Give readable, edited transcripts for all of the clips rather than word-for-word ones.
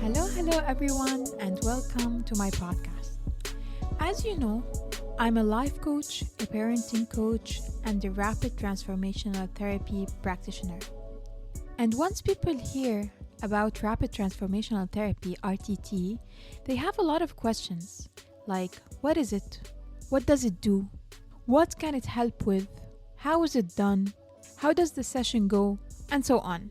Hello everyone, and welcome to my podcast. As you know, I'm a life coach, a parenting coach, and a rapid transformational therapy practitioner. And once people hear about rapid transformational therapy, RTT, they have a lot of questions like, what is it? What does it do? What can it help with? How is it done? How does the session go? And so on.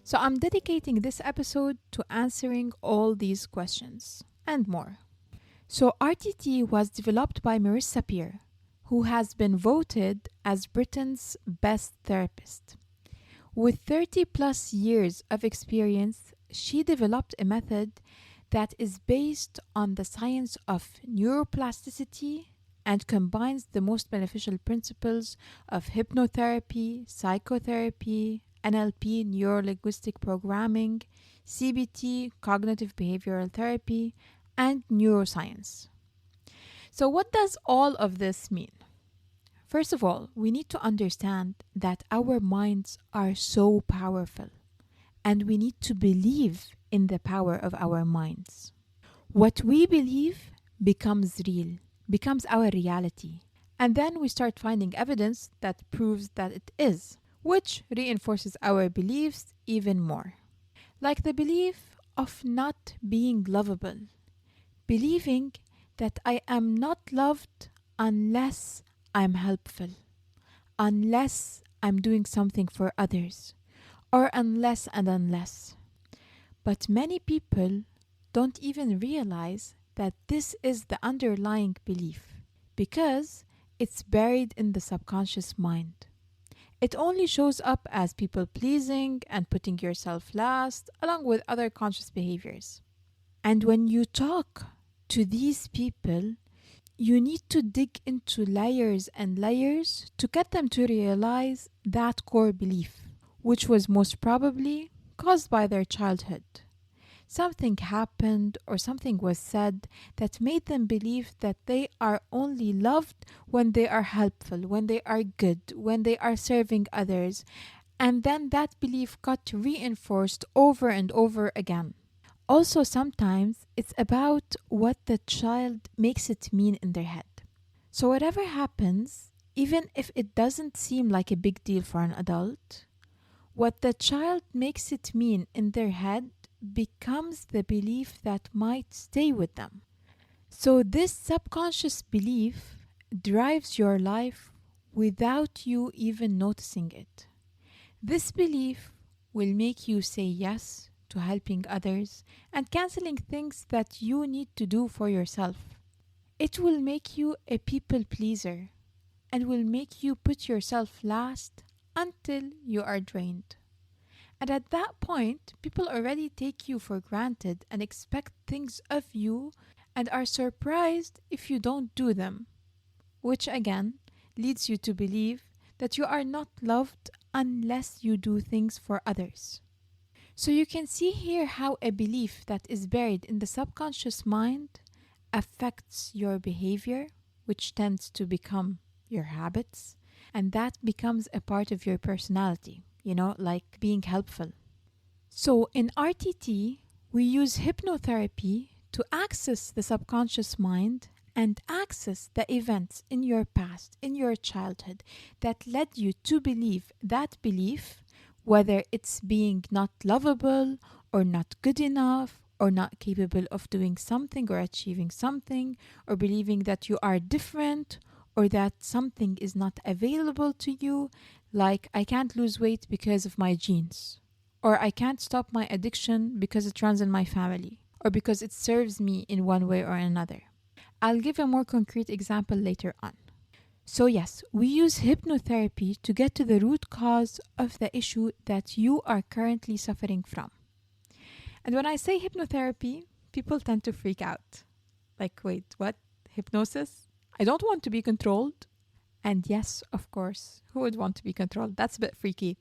So I'm dedicating this episode to answering all these questions and more. So RTT was developed by Marissa Peer, who has been voted as Britain's best therapist. With 30 plus years of experience, she developed a method that is based on the science of neuroplasticity and combines the most beneficial principles of hypnotherapy, psychotherapy, NLP, neuro-linguistic programming, CBT, cognitive behavioral therapy, and neuroscience. So what does all of this mean? First of all, we need to understand that our minds are so powerful, and we need to believe in the power of our minds. What we believe becomes real, becomes our reality, and then we start finding evidence that proves that it is, which reinforces our beliefs even more. Like the belief of not being lovable, believing that I am not loved unless I'm helpful, unless I'm doing something for others, or unless. But many people don't even realize that this is the underlying belief because it's buried in the subconscious mind. It only shows up as people-pleasing and putting yourself last, along with other conscious behaviors. And when you talk to these people, you need to dig into layers and layers to get them to realize that core belief, which was most probably caused by their childhood. Something happened or something was said that made them believe that they are only loved when they are helpful, when they are good, when they are serving others. And then that belief got reinforced over and over again. Also, sometimes it's about what the child makes it mean in their head. So whatever happens, even if it doesn't seem like a big deal for an adult, what the child makes it mean in their head becomes the belief that might stay with them. So this subconscious belief drives your life without you even noticing it. This belief will make you say yes to helping others and canceling things that you need to do for yourself. It will make you a people pleaser and will make you put yourself last until you are drained. And at that point, people already take you for granted and expect things of you and are surprised if you don't do them, which again leads you to believe that you are not loved unless you do things for others. So you can see here how a belief that is buried in the subconscious mind affects your behavior, which tends to become your habits, and that becomes a part of your personality. Like being helpful. So in RTT, we use hypnotherapy to access the subconscious mind and access the events in your past, in your childhood, that led you to believe that belief, whether it's being not lovable or not good enough or not capable of doing something or achieving something, or believing that you are different or that something is not available to you, like I can't lose weight because of my genes, or I can't stop my addiction because it runs in my family, or because it serves me in one way or another. I'll give a more concrete example later on. So yes, we use hypnotherapy to get to the root cause of the issue that you are currently suffering from. And when I say hypnotherapy, people tend to freak out. Like, wait, what? Hypnosis? I don't want to be controlled. And yes, of course, who would want to be controlled? That's a bit freaky.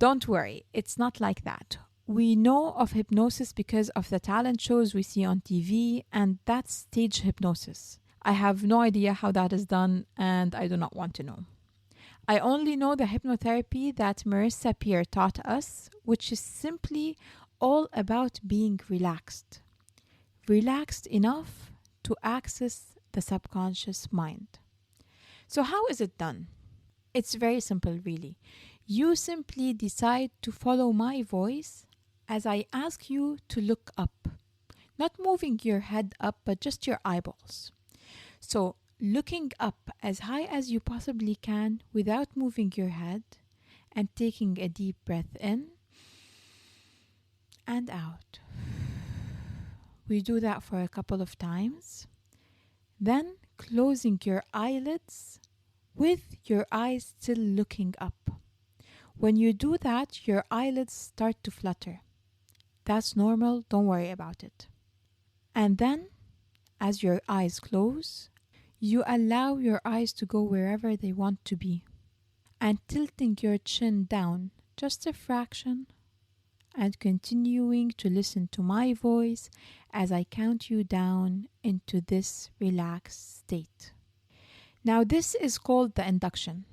Don't worry, it's not like that. We know of hypnosis because of the talent shows we see on TV, and that's stage hypnosis. I have no idea how that is done, and I do not want to know. I only know the hypnotherapy that Marissa Peer taught us, which is simply all about being relaxed. Relaxed enough to access the subconscious mind. So, how is it done? It's very simple, really. You simply decide to follow my voice as I ask you to look up, not moving your head up, but just your eyeballs. So, looking up as high as you possibly can without moving your head and taking a deep breath in and out. We do that for a couple of times. Then closing your eyelids with your eyes still looking up. When you do that, your eyelids start to flutter. That's normal, don't worry about it. And then, as your eyes close, you allow your eyes to go wherever they want to be. And tilting your chin down just a fraction and continuing to listen to my voice as I count you down into this relaxed state. Now, this is called the induction.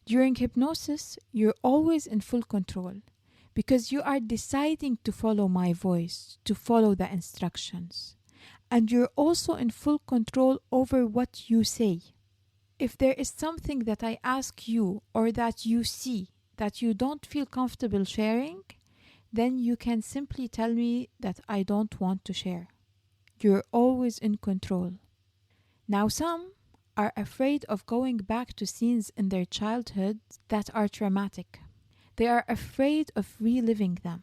During hypnosis, you're always in full control because you are deciding to follow my voice, to follow the instructions. And you're also in full control over what you say. If there is something that I ask you or that you see that you don't feel comfortable sharing, then you can simply tell me that I don't want to share. You're always in control. Now, some are afraid of going back to scenes in their childhood that are traumatic. They are afraid of reliving them.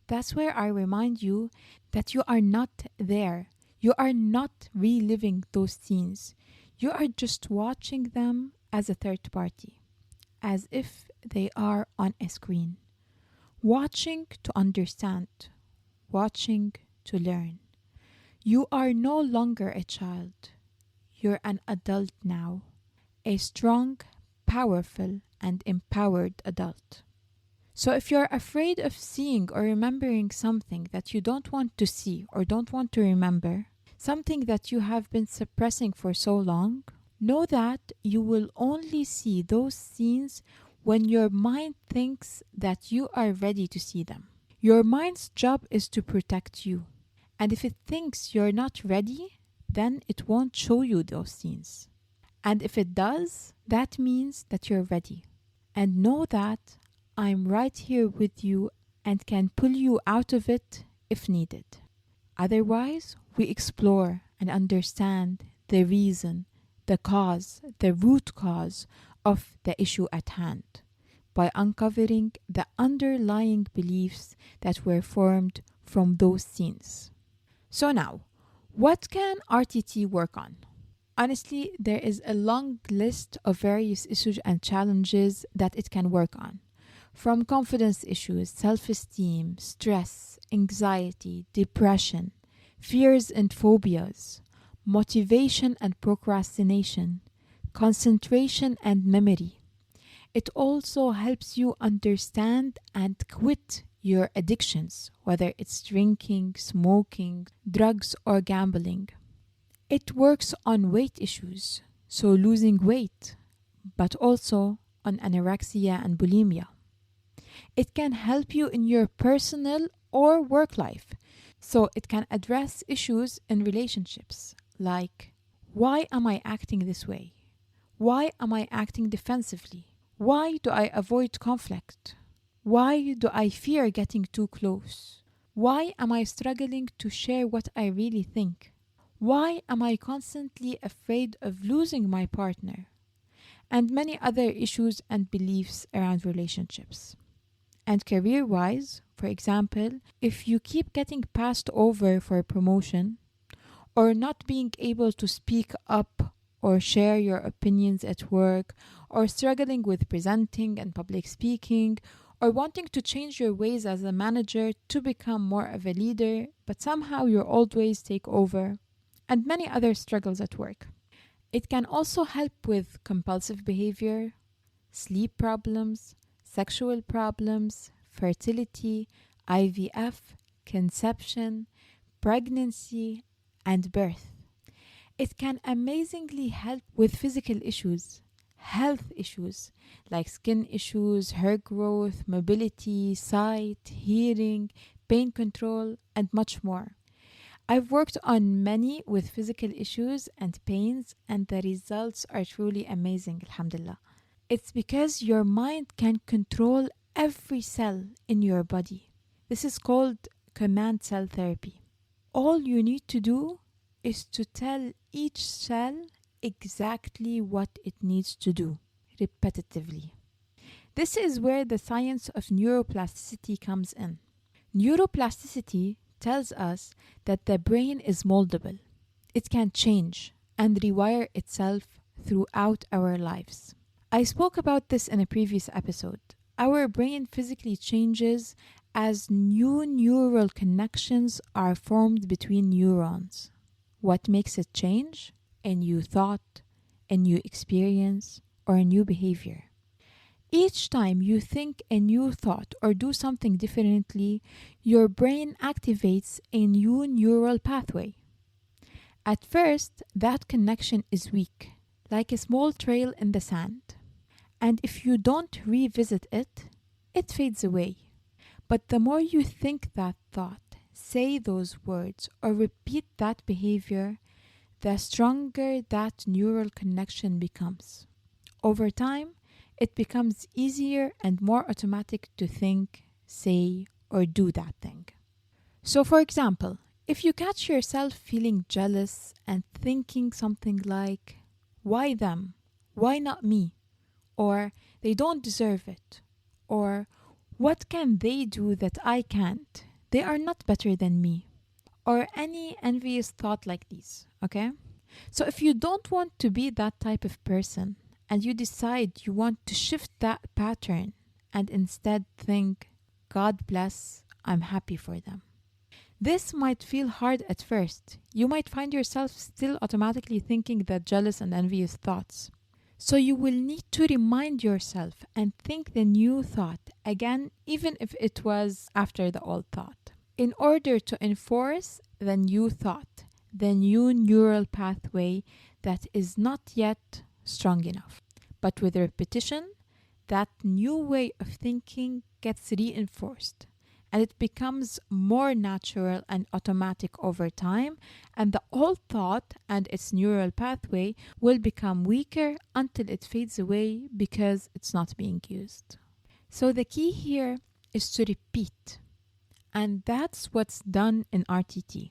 That's where I remind you that you are not there. You are not reliving those scenes. You are just watching them as a third party, as if they are on a screen. Watching to understand, watching to learn. You are no longer a child. You're an adult now, a strong, powerful, and empowered adult. So if you're afraid of seeing or remembering something that you don't want to see or don't want to remember, something that you have been suppressing for so long, know that you will only see those scenes when your mind thinks that you are ready to see them. Your mind's job is to protect you. And if it thinks you're not ready, then it won't show you those scenes. And if it does, that means that you're ready. And know that I'm right here with you and can pull you out of it if needed. Otherwise, we explore and understand the reason, the cause, the root cause of the issue at hand by uncovering the underlying beliefs that were formed from those scenes. So now, what can RTT work on? Honestly, there is a long list of various issues and challenges that it can work on. From confidence issues, self-esteem, stress, anxiety, depression, fears and phobias, motivation and procrastination, concentration and memory. It also helps you understand and quit your addictions, whether it's drinking, smoking, drugs, or gambling. It works on weight issues, so losing weight, but also on anorexia and bulimia. It can help you in your personal or work life, so it can address issues in relationships, like, why am I acting this way? Why am I acting defensively? Why do I avoid conflict? Why do I fear getting too close? Why am I struggling to share what I really think? Why am I constantly afraid of losing my partner? And many other issues and beliefs around relationships. And career-wise, for example, if you keep getting passed over for a promotion or not being able to speak up or share your opinions at work or struggling with presenting and public speaking or wanting to change your ways as a manager to become more of a leader, but somehow your old ways take over, and many other struggles at work. It can also help with compulsive behavior, sleep problems, sexual problems, fertility, IVF, conception, pregnancy, and birth. It can amazingly help with physical issues, health issues like skin issues, hair growth, mobility, sight, hearing, pain control, and much more. I've worked on many with physical issues and pains, and the results are truly amazing, alhamdulillah. It's because your mind can control every cell in your body. This is called command cell therapy. All you need to do is to tell each cell exactly what it needs to do, repetitively. This is where the science of neuroplasticity comes in. Neuroplasticity tells us that the brain is moldable. It can change and rewire itself throughout our lives. I spoke about this in a previous episode. Our brain physically changes as new neural connections are formed between neurons. What makes it change? A new thought, a new experience, or a new behavior. Each time you think a new thought or do something differently, your brain activates a new neural pathway. At first, that connection is weak, like a small trail in the sand. And if you don't revisit it, it fades away. But the more you think that thought, say those words, or repeat that behavior, the stronger that neural connection becomes. Over time, it becomes easier and more automatic to think, say, or do that thing. So, for example, if you catch yourself feeling jealous and thinking something like, why them? Why not me? Or they don't deserve it. Or what can they do that I can't? They are not better than me. Or any envious thought like these, okay? So if you don't want to be that type of person and you decide you want to shift that pattern and instead think, God bless, I'm happy for them. This might feel hard at first. You might find yourself still automatically thinking the jealous and envious thoughts. So you will need to remind yourself and think the new thought again, even if it was after the old thought, in order to enforce the new thought, the new neural pathway that is not yet strong enough. But with repetition, that new way of thinking gets reinforced and it becomes more natural and automatic over time, and the old thought and its neural pathway will become weaker until it fades away because it's not being used. So the key here is to repeat, and that's what's done in RTT,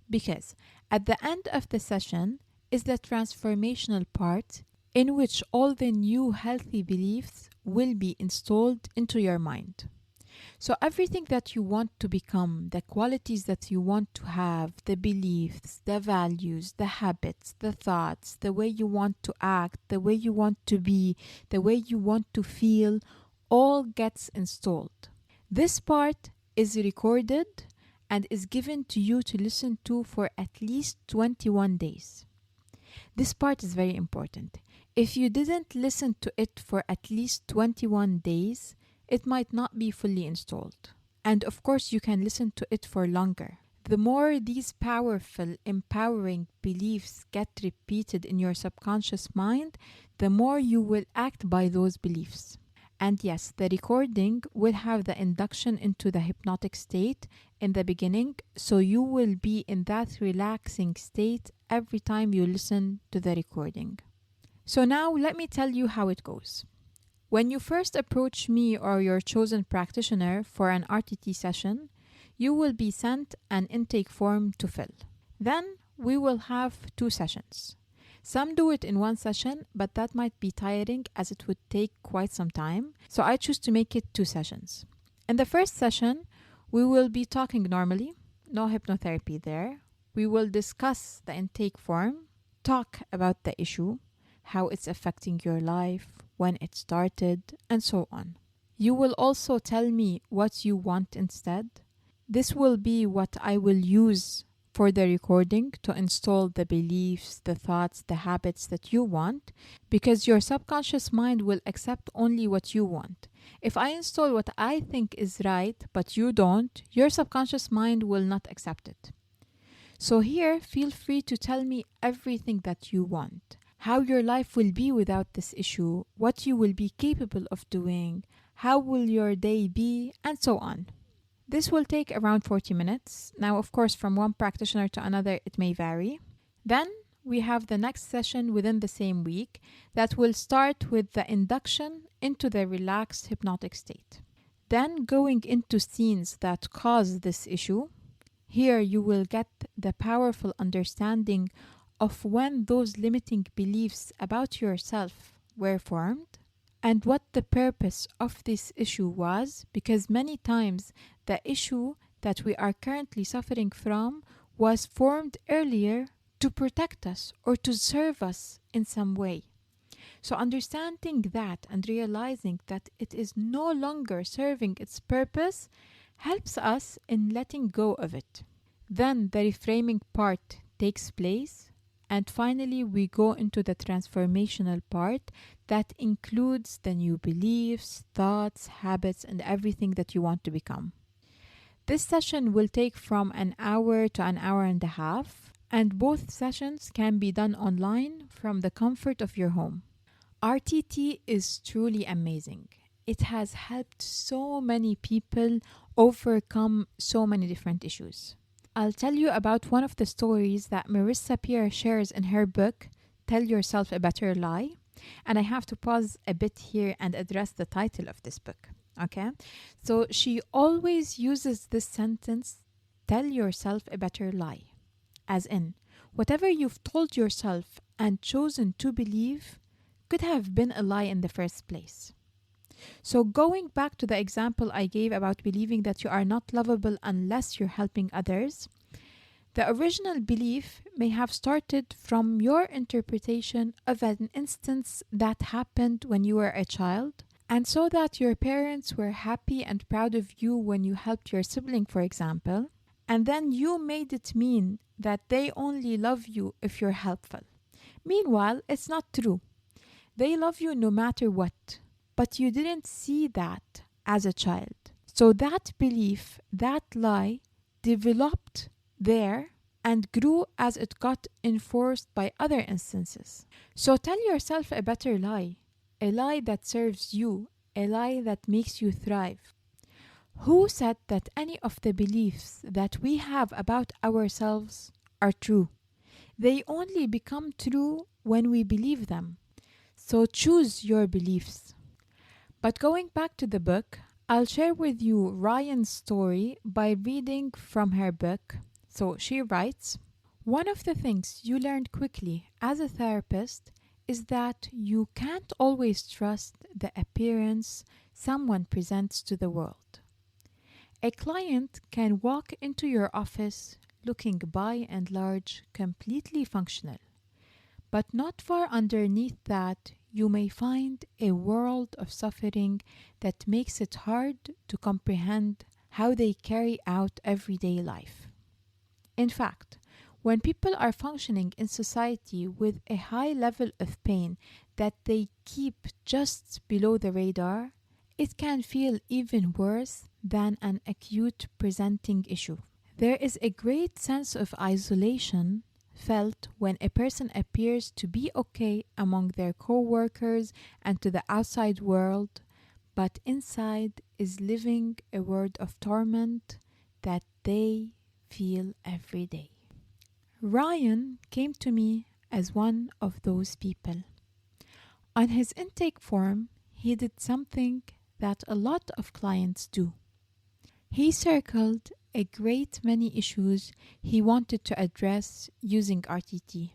because at the end of the session is the transformational part in which all the new healthy beliefs will be installed into your mind. So everything that you want to become, the qualities that you want to have, the beliefs, the values, the habits, the thoughts, the way you want to act, the way you want to be, the way you want to feel, all gets installed. This part is recorded and is given to you to listen to for at least 21 days. This part is very important. If you didn't listen to it for at least 21 days, it might not be fully installed. And of course, you can listen to it for longer. The more these powerful, empowering beliefs get repeated in your subconscious mind, the more you will act by those beliefs. And yes, the recording will have the induction into the hypnotic state in the beginning, so you will be in that relaxing state every time you listen to the recording. So now let me tell you how it goes. When you first approach me or your chosen practitioner for an RTT session, you will be sent an intake form to fill. Then we will have 2 sessions. Some do it in 1 session, but that might be tiring as it would take quite some time. So I choose to make it 2 sessions. In the first session, we will be talking normally, no hypnotherapy there. We will discuss the intake form, talk about the issue, how it's affecting your life, when it started, and so on. You will also tell me what you want instead. This will be what I will use for the recording to install the beliefs, the thoughts, the habits that you want, because your subconscious mind will accept only what you want. If I install what I think is right, but you don't, your subconscious mind will not accept it. So here, feel free to tell me everything that you want. How your life will be without this issue, what you will be capable of doing, how will your day be, and so on. This will take around 40 minutes. Now, of course, from one practitioner to another, it may vary. Then we have the next session within the same week that will start with the induction into the relaxed hypnotic state. Then going into scenes that cause this issue. Here you will get the powerful understanding of when those limiting beliefs about yourself were formed and what the purpose of this issue was, because many times the issue that we are currently suffering from was formed earlier to protect us or to serve us in some way. So understanding that and realizing that it is no longer serving its purpose helps us in letting go of it. Then the reframing part takes place, and finally we go into the transformational part that includes the new beliefs, thoughts, habits, and everything that you want to become. This session will take from an hour to an hour and a half, and both sessions can be done online from the comfort of your home. RTT is truly amazing. It has helped so many people overcome so many different issues. I'll tell you about one of the stories that Marissa Peer shares in her book, Tell Yourself a Better Lie. And I have to pause a bit here and address the title of this book. Okay? So she always uses this sentence, tell yourself a better lie. As in, whatever you've told yourself and chosen to believe could have been a lie in the first place. So going back to the example I gave about believing that you are not lovable unless you're helping others, the original belief may have started from your interpretation of an instance that happened when you were a child, and so that your parents were happy and proud of you when you helped your sibling, for example, and then you made it mean that they only love you if you're helpful. Meanwhile, it's not true. They love you no matter what. But you didn't see that as a child. So that belief, that lie, developed there and grew as it got enforced by other instances. So tell yourself a better lie, a lie that serves you, a lie that makes you thrive. Who said that any of the beliefs that we have about ourselves are true? They only become true when we believe them. So choose your beliefs. But going back to the book, I'll share with you Ryan's story by reading from her book. So she writes, one of the things you learned quickly as a therapist is that you can't always trust the appearance someone presents to the world. A client can walk into your office looking by and large completely functional, but not far underneath that you may find a world of suffering that makes it hard to comprehend how they carry out everyday life. In fact, when people are functioning in society with a high level of pain that they keep just below the radar, it can feel even worse than an acute presenting issue. There is a great sense of isolation felt when a person appears to be okay among their co-workers and to the outside world, but inside is living a world of torment that they feel every day. Ryan came to me as one of those people. On his intake form, he did something that a lot of clients do. He circled a great many issues he wanted to address using RTT.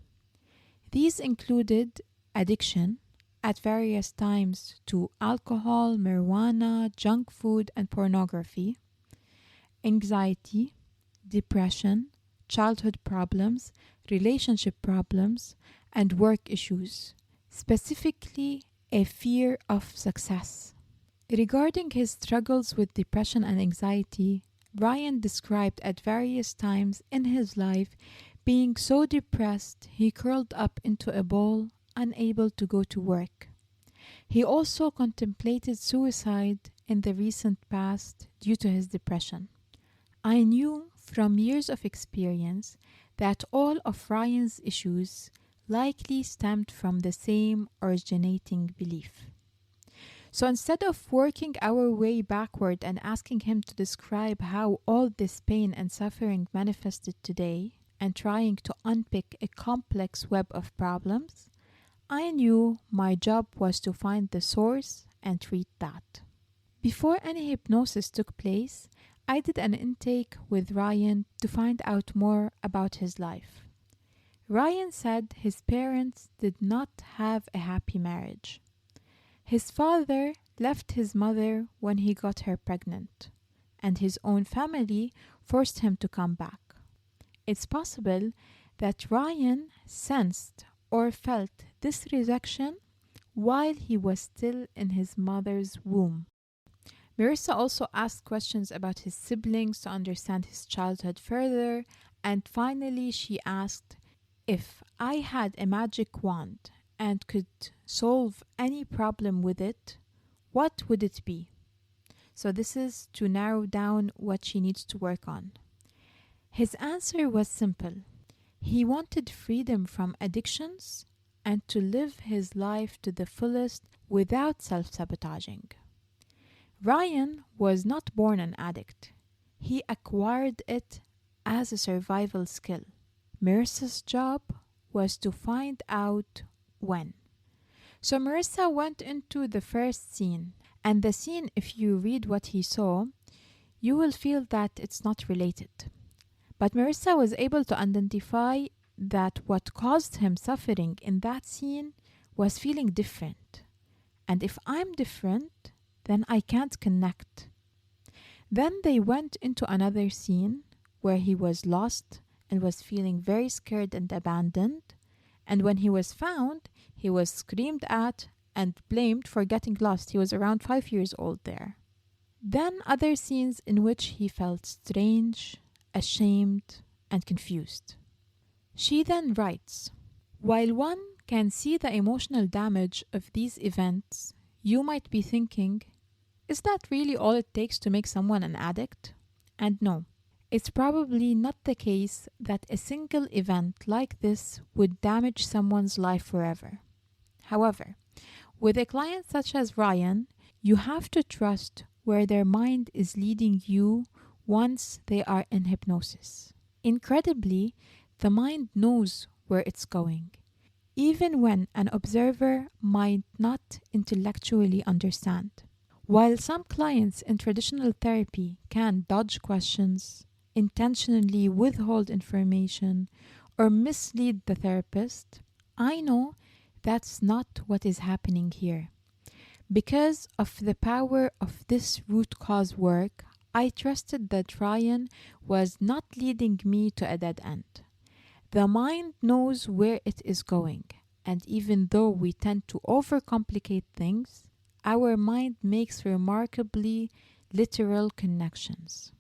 These included addiction at various times to alcohol, marijuana, junk food, and pornography, anxiety, depression, childhood problems, relationship problems, and work issues, specifically a fear of success. Regarding his struggles with depression and anxiety, Ryan described at various times in his life being so depressed he curled up into a ball, unable to go to work. He also contemplated suicide in the recent past due to his depression. I knew from years of experience that all of Ryan's issues likely stemmed from the same originating belief. So instead of working our way backward and asking him to describe how all this pain and suffering manifested today and trying to unpick a complex web of problems, I knew my job was to find the source and treat that. Before any hypnosis took place, I did an intake with Ryan to find out more about his life. Ryan said his parents did not have a happy marriage. His father left his mother when he got her pregnant, and his own family forced him to come back. It's possible that Ryan sensed or felt this rejection while he was still in his mother's womb. Marissa also asked questions about his siblings to understand his childhood further, and finally she asked, if I had a magic wand and could solve any problem with it, what would it be? So this is to narrow down what she needs to work on. His answer was simple. He wanted freedom from addictions and to live his life to the fullest without self-sabotaging. Ryan was not born an addict. He acquired it as a survival skill. Marissa's job was to find out when. So Marissa went into the first scene, and the scene, if you read what he saw, you will feel that it's not related. But Marissa was able to identify that what caused him suffering in that scene was feeling different. And if I'm different, then I can't connect. Then they went into another scene where he was lost and was feeling very scared and abandoned. And when he was found, he was screamed at and blamed for getting lost. He was around 5 years old there. Then other scenes in which he felt strange, ashamed, and confused. She then writes, while one can see the emotional damage of these events, you might be thinking, is that really all it takes to make someone an addict? And no, it's probably not the case that a single event like this would damage someone's life forever. However, with a client such as Ryan, you have to trust where their mind is leading you once they are in hypnosis. Incredibly, the mind knows where it's going, even when an observer might not intellectually understand. While some clients in traditional therapy can dodge questions, intentionally withhold information, or mislead the therapist, I know that's not what is happening here. Because of the power of this root cause work, I trusted that Ryan was not leading me to a dead end. The mind knows where it is going, and even though we tend to overcomplicate things, our mind makes remarkably literal connections.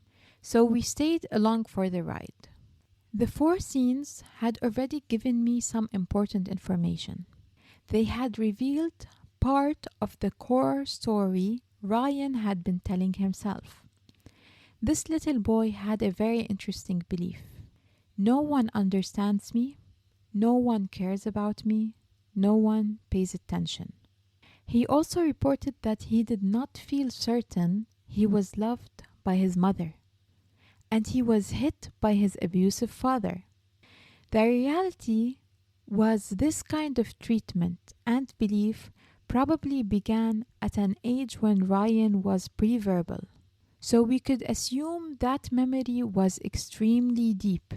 So we stayed along for the ride. The 4 scenes had already given me some important information. They had revealed part of the core story Ryan had been telling himself. This little boy had a very interesting belief. No one understands me, no one cares about me, no one pays attention. He also reported that he did not feel certain he was loved by his mother, and he was hit by his abusive father. The reality was this kind of treatment and belief probably began at an age when Ryan was pre-verbal, so we could assume that memory was extremely deep.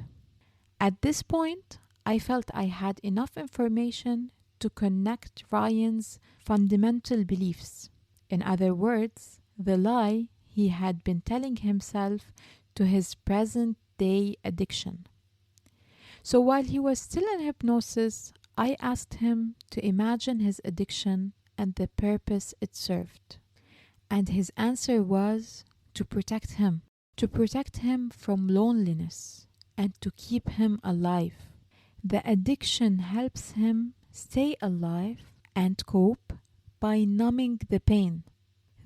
At this point, I felt I had enough information to connect Ryan's fundamental beliefs. In other words, the lie he had been telling himself to his present-day addiction. So while he was still in hypnosis, I asked him to imagine his addiction and the purpose it served. And his answer was to protect him from loneliness and to keep him alive. The addiction helps him stay alive and cope by numbing the pain.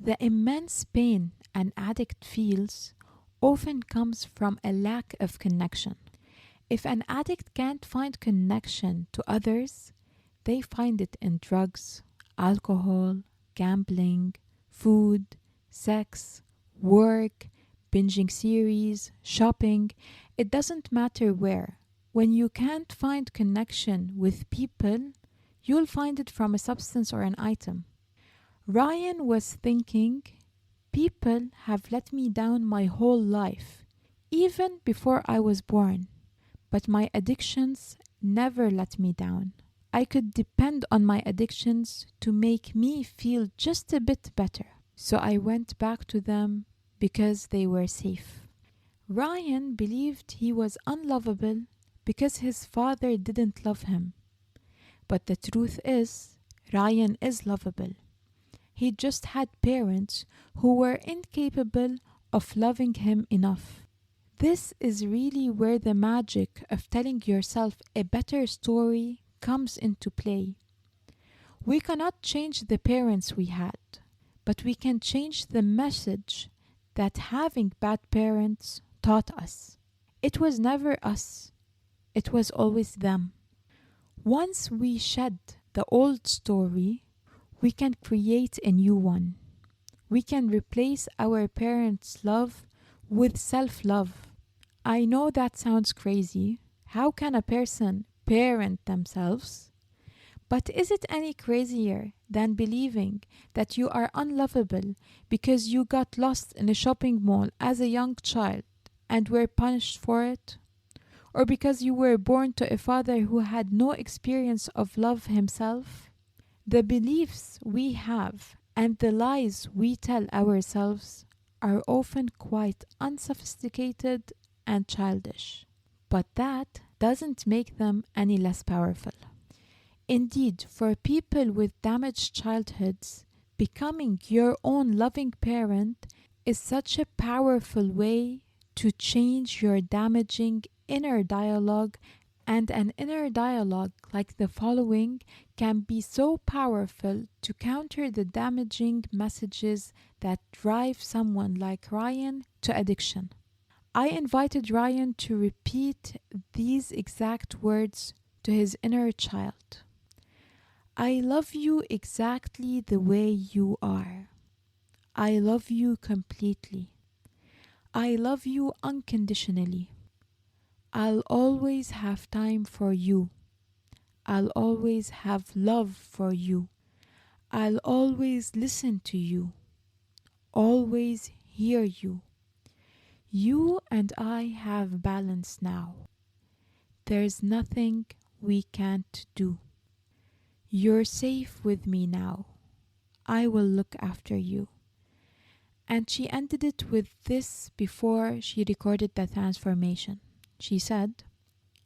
The immense pain an addict feels often comes from a lack of connection. If an addict can't find connection to others, they find it in drugs, alcohol, gambling, food, sex, work, binging series, shopping. It doesn't matter where. When you can't find connection with people, you'll find it from a substance or an item. Ryan was thinking, people have let me down my whole life, even before I was born, but my addictions never let me down. I could depend on my addictions to make me feel just a bit better. So I went back to them because they were safe. Ryan believed he was unlovable because his father didn't love him. But the truth is, Ryan is lovable. He just had parents who were incapable of loving him enough. This is really where the magic of telling yourself a better story comes into play. We cannot change the parents we had, but we can change the message that having bad parents taught us. It was never us. It was always them. Once we shed the old story, we can create a new one. We can replace our parents' love with self-love. I know that sounds crazy. How can a person parent themselves? But is it any crazier than believing that you are unlovable because you got lost in a shopping mall as a young child and were punished for it? Or because you were born to a father who had no experience of love himself? The beliefs we have and the lies we tell ourselves are often quite unsophisticated and childish. But that doesn't make them any less powerful. Indeed, for people with damaged childhoods, becoming your own loving parent is such a powerful way to change your damaging inner dialogue, and an inner dialogue like the following can be so powerful to counter the damaging messages that drive someone like Ryan to addiction. I invited Ryan to repeat these exact words to his inner child. I love you exactly the way you are. I love you completely. I love you unconditionally. I'll always have time for you. I'll always have love for you. I'll always listen to you. Always hear you. You and I have balance now. There's nothing we can't do. You're safe with me now. I will look after you. And she ended it with this before she recorded the transformation. She said,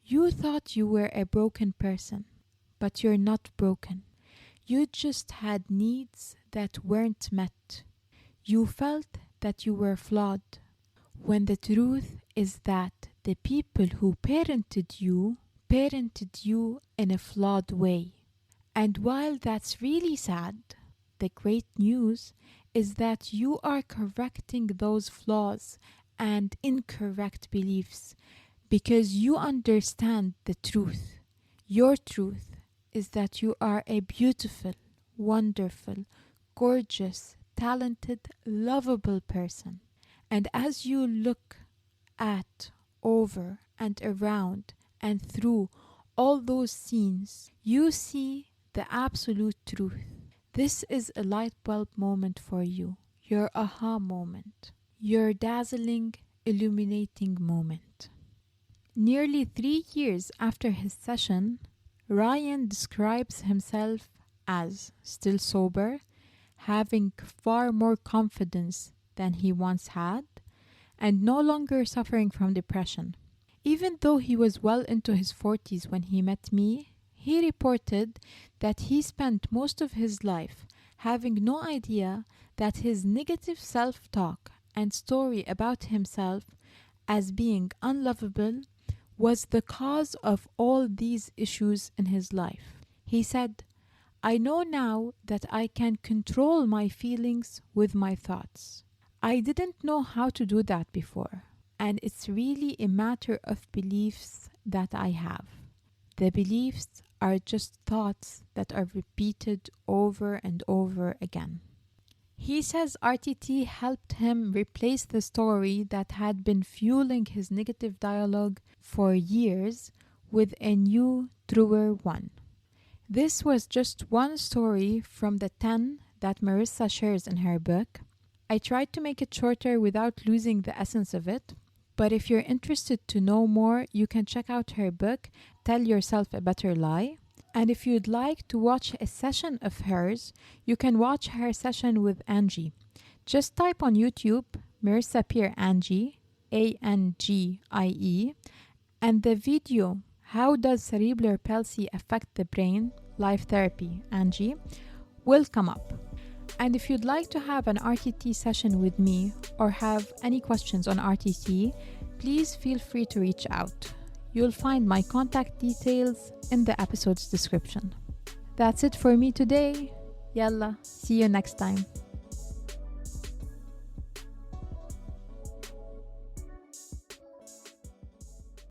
you thought you were a broken person, but you're not broken. You just had needs that weren't met. You felt that you were flawed, when the truth is that the people who parented you in a flawed way. And while that's really sad, the great news is that you are correcting those flaws and incorrect beliefs because you understand the truth. Your truth is that you are a beautiful, wonderful, gorgeous, talented, lovable person. And as you look at, over, and around, and through all those scenes, you see the absolute truth. This is a light bulb moment for you, your aha moment, your dazzling, illuminating moment. Nearly 3 years after his session, Ryan describes himself as still sober, having far more confidence than he once had, and no longer suffering from depression. Even though he was well into his 40s when he met me, he reported that he spent most of his life having no idea that his negative self-talk and story about himself as being unlovable was the cause of all these issues in his life. He said, I know now that I can control my feelings with my thoughts. I didn't know how to do that before, and it's really a matter of beliefs that I have. The beliefs are just thoughts that are repeated over and over again. He says RTT helped him replace the story that had been fueling his negative dialogue for years with a new, truer one. This was just one story from the 10 that Marissa shares in her book. I tried to make it shorter without losing the essence of it, but if you're interested to know more, you can check out her book, Tell Yourself a Better Lie. And if you'd like to watch a session of hers, you can watch her session with Angie. Just type on YouTube, Marissa Peer Angie, Angie, and the video, How Does Cerebral Palsy Affect the Brain? Live Therapy, Angie, will come up. And if you'd like to have an RTT session with me or have any questions on RTT, please feel free to reach out. You'll find my contact details in the episode's description. That's it for me today. Yalla, see you next time.